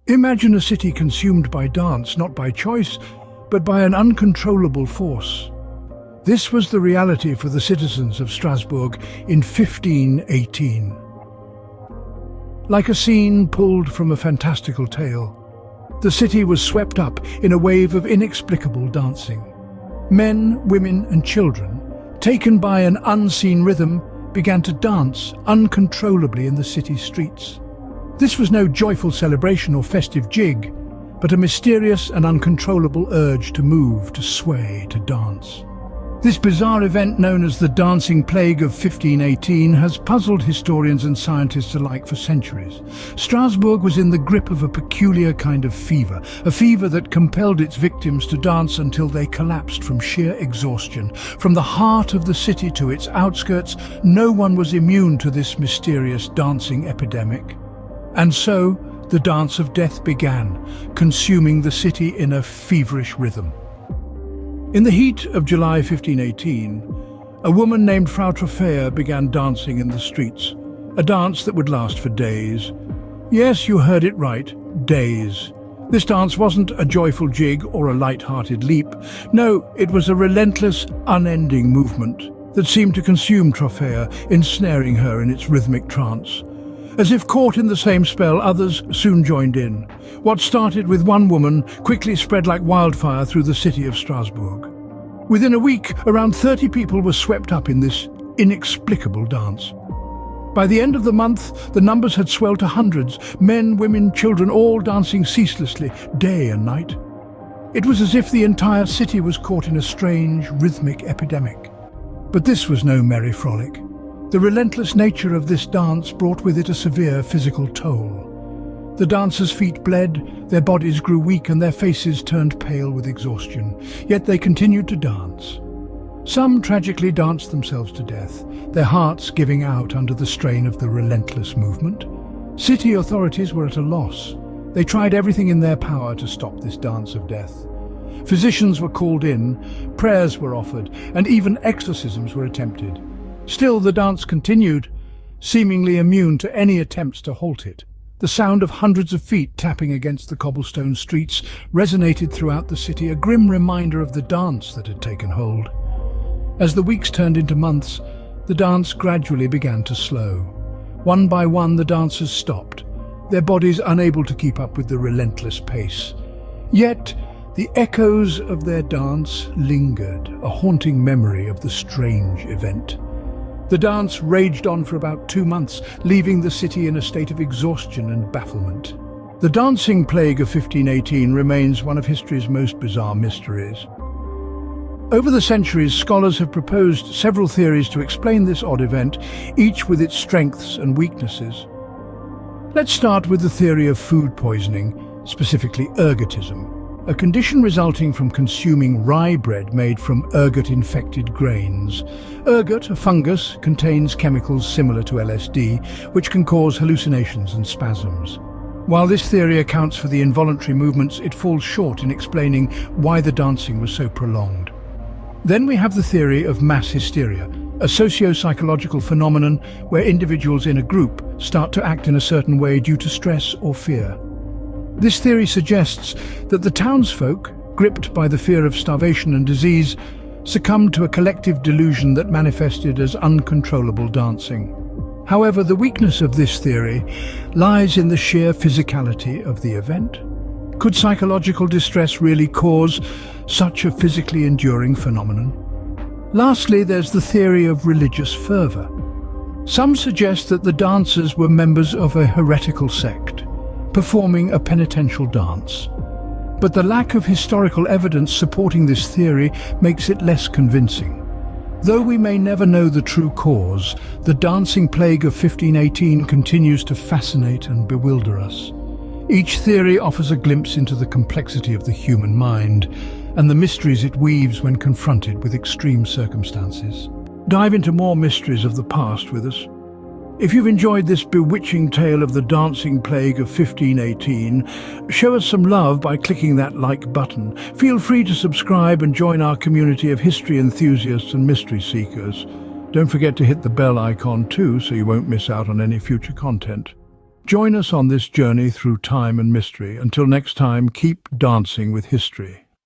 Imagine a city consumed by dance, not by choice, but by an uncontrollable force. This was the reality for the citizens of Strasbourg in 1518. Like a scene pulled from a fantastical tale, the city was swept up in a wave of inexplicable dancing. Men, women and children, taken by an unseen rhythm, began to dance uncontrollably in the city streets. This was no joyful celebration or festive jig, but a mysterious and uncontrollable urge to move, to sway, to dance. This bizarre event, known as the Dancing Plague of 1518, has puzzled historians and scientists alike for centuries. Strasbourg was in the grip of a peculiar kind of fever, a fever that compelled its victims to dance until they collapsed from sheer exhaustion. From the heart of the city to its outskirts, no one was immune to this mysterious dancing epidemic. And so, the dance of death began, consuming the city in a feverish rhythm. In the heat of July 1518, a woman named Frau Troffea began dancing in the streets, a dance that would last for days. Yes, you heard it right, days. This dance wasn't a joyful jig or a light-hearted leap. No, it was a relentless, unending movement that seemed to consume Troffea, ensnaring her in its rhythmic trance. As if caught in the same spell, others soon joined in. What started with one woman quickly spread like wildfire through the city of Strasbourg. Within a week, around 30 people were swept up in this inexplicable dance. By the end of the month, the numbers had swelled to hundreds, men, women, children, all dancing ceaselessly, day and night. It was as if the entire city was caught in a strange, rhythmic epidemic. But this was no merry frolic. The relentless nature of this dance brought with it a severe physical toll. The dancers' feet bled, their bodies grew weak and their faces turned pale with exhaustion. Yet they continued to dance. Some tragically danced themselves to death, their hearts giving out under the strain of the relentless movement. City authorities were at a loss. They tried everything in their power to stop this dance of death. Physicians were called in, prayers were offered, and even exorcisms were attempted. Still, the dance continued, seemingly immune to any attempts to halt it. The sound of hundreds of feet tapping against the cobblestone streets resonated throughout the city, a grim reminder of the dance that had taken hold. As the weeks turned into months, the dance gradually began to slow. One by one, the dancers stopped, their bodies unable to keep up with the relentless pace. Yet, the echoes of their dance lingered, a haunting memory of the strange event. The dance raged on for about 2 months, leaving the city in a state of exhaustion and bafflement. The Dancing Plague of 1518 remains one of history's most bizarre mysteries. Over the centuries, scholars have proposed several theories to explain this odd event, each with its strengths and weaknesses. Let's start with the theory of food poisoning, specifically ergotism, a condition resulting from consuming rye bread made from ergot-infected grains. Ergot, a fungus, contains chemicals similar to LSD, which can cause hallucinations and spasms. While this theory accounts for the involuntary movements, it falls short in explaining why the dancing was so prolonged. Then we have the theory of mass hysteria, a socio-psychological phenomenon where individuals in a group start to act in a certain way due to stress or fear. This theory suggests that the townsfolk, gripped by the fear of starvation and disease, succumbed to a collective delusion that manifested as uncontrollable dancing. However, the weakness of this theory lies in the sheer physicality of the event. Could psychological distress really cause such a physically enduring phenomenon? Lastly, there's the theory of religious fervor. Some suggest that the dancers were members of a heretical sect, performing a penitential dance. But the lack of historical evidence supporting this theory makes it less convincing. Though we may never know the true cause, the Dancing Plague of 1518 continues to fascinate and bewilder us. Each theory offers a glimpse into the complexity of the human mind and the mysteries it weaves when confronted with extreme circumstances. Dive into more mysteries of the past with us. If you've enjoyed this bewitching tale of the Dancing Plague of 1518, show us some love by clicking that like button. Feel free to subscribe and join our community of history enthusiasts and mystery seekers. Don't forget to hit the bell icon too, so you won't miss out on any future content. Join us on this journey through time and mystery. Until next time, keep dancing with history.